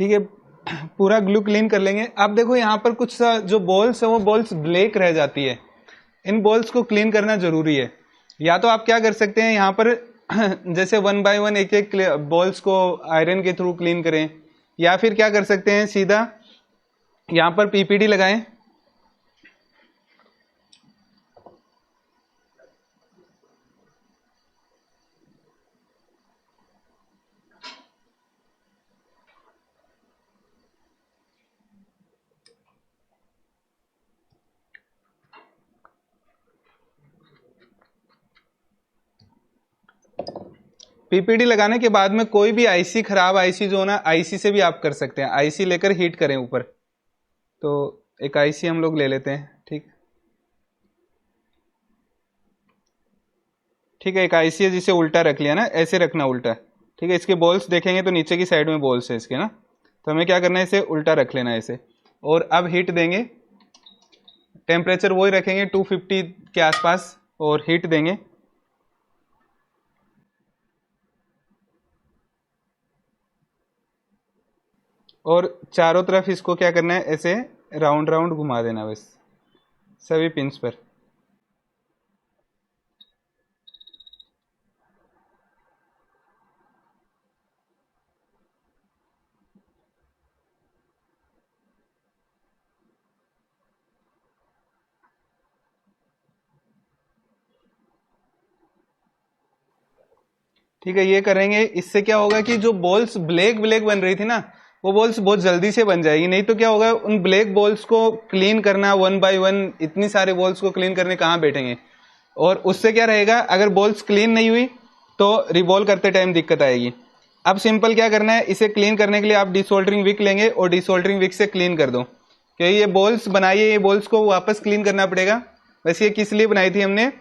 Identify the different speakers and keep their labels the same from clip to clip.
Speaker 1: ठीक है, पूरा ग्लू क्लीन कर लेंगे। अब देखो यहाँ पर कुछ सा जो बॉल्स है वो बॉल्स ब्लैक रह जाती है, इन बॉल्स को क्लीन करना जरूरी है। या तो आप क्या कर सकते हैं यहाँ पर जैसे 1 बाय 1 एक एक बॉल्स को आयरन के थ्रू क्लीन करें, या फिर क्या कर सकते हैं सीधा यहाँ पर पीपीडी लगाएं। पीपीडी लगाने के बाद में कोई भी आईसी, खराब आईसी जो ना, आईसी से भी आप कर सकते हैं। आईसी लेकर हीट करें ऊपर। तो एक आईसी हम लोग ले लेते हैं। ठीक है, एक आईसी है जिसे उल्टा रख लिया ना, ऐसे रखना उल्टा। ठीक है, इसके बॉल्स देखेंगे तो नीचे की साइड में बॉल्स है इसके ना, तो हमें क्या करना है, इसे उल्टा रख लेना है ऐसे। और अब हीट देंगे, टेम्परेचर वही रखेंगे 250 के आसपास, और हीट देंगे। और चारों तरफ इसको क्या करना है, ऐसे राउंड राउंड घुमा देना बस सभी पिंस पर। ठीक है, ये करेंगे। इससे क्या होगा कि जो बॉल्स ब्लैक ब्लैक बन रही थी ना, वो बॉल्स बहुत जल्दी से बन जाएगी। नहीं तो क्या होगा, उन ब्लैक बॉल्स को क्लीन करना 1 बाय 1, इतनी सारे बॉल्स को क्लीन करने कहाँ बैठेंगे। और उससे क्या रहेगा, अगर बॉल्स क्लीन नहीं हुई तो रिवॉल्व करते टाइम दिक्कत आएगी। अब सिंपल क्या करना है, इसे क्लीन करने के लिए आप डिसोल्डरिंग विक लेंगे और डिसोल्डरिंग विक से क्लीन कर दो। क्योंकि ये बॉल्स बनाई है, ये बॉल्स को वापस क्लीन करना पड़ेगा। वैसे ये किस लिए बनाई थी हमने,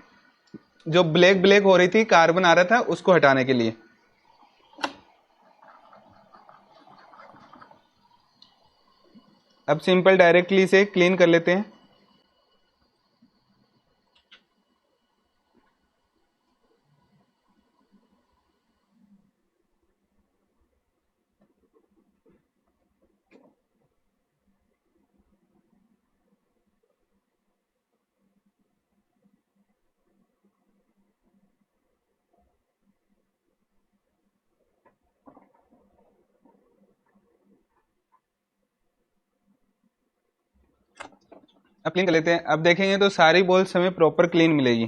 Speaker 1: जो ब्लैक ब्लैक हो रही थी, कार्बन आ रहा था, उसको हटाने के लिए। अब सिंपल डायरेक्टली इसे क्लीन कर लेते हैं। अब क्लीन कर लेते हैं। अब देखेंगे तो सारी बॉल्स हमें प्रॉपर क्लीन मिलेगी।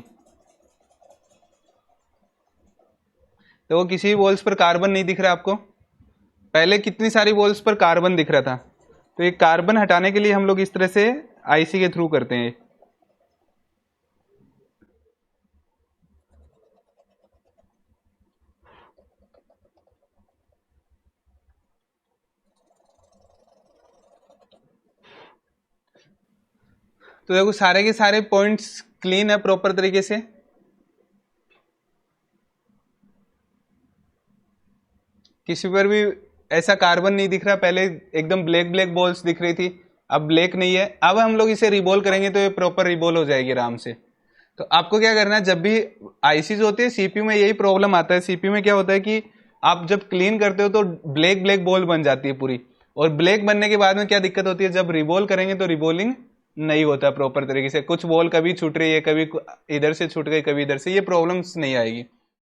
Speaker 1: तो किसी भी बॉल्स पर कार्बन नहीं दिख रहा आपको, पहले कितनी सारी बॉल्स पर कार्बन दिख रहा था। तो ये कार्बन हटाने के लिए हम लोग इस तरह से आईसी के थ्रू करते हैं। तो देखो सारे के सारे पॉइंट्स क्लीन है प्रॉपर तरीके से। किसी पर भी ऐसा कार्बन नहीं दिख रहा, पहले एकदम ब्लैक ब्लैक बॉल्स दिख रही थी, अब ब्लैक नहीं है। अब हम लोग इसे रिबॉल करेंगे तो ये प्रॉपर रिबॉल हो जाएगी आराम से। तो आपको क्या करना है, जब भी आईसीज होती है, सीपीयू में यही प्रॉब्लम आता है। सीपीयू में क्या होता है कि आप जब क्लीन करते हो तो ब्लैक ब्लैक बॉल बन जाती है पूरी, और ब्लैक बनने के बाद में क्या दिक्कत होती है, जब रिबॉल करेंगे तो रिबॉलिंग नहीं होता प्रॉपर तरीके से। कुछ बॉल कभी छूट रही है, कभी इधर से छूट गई, कभी इधर से, ये प्रॉब्लम्स नहीं आएगी।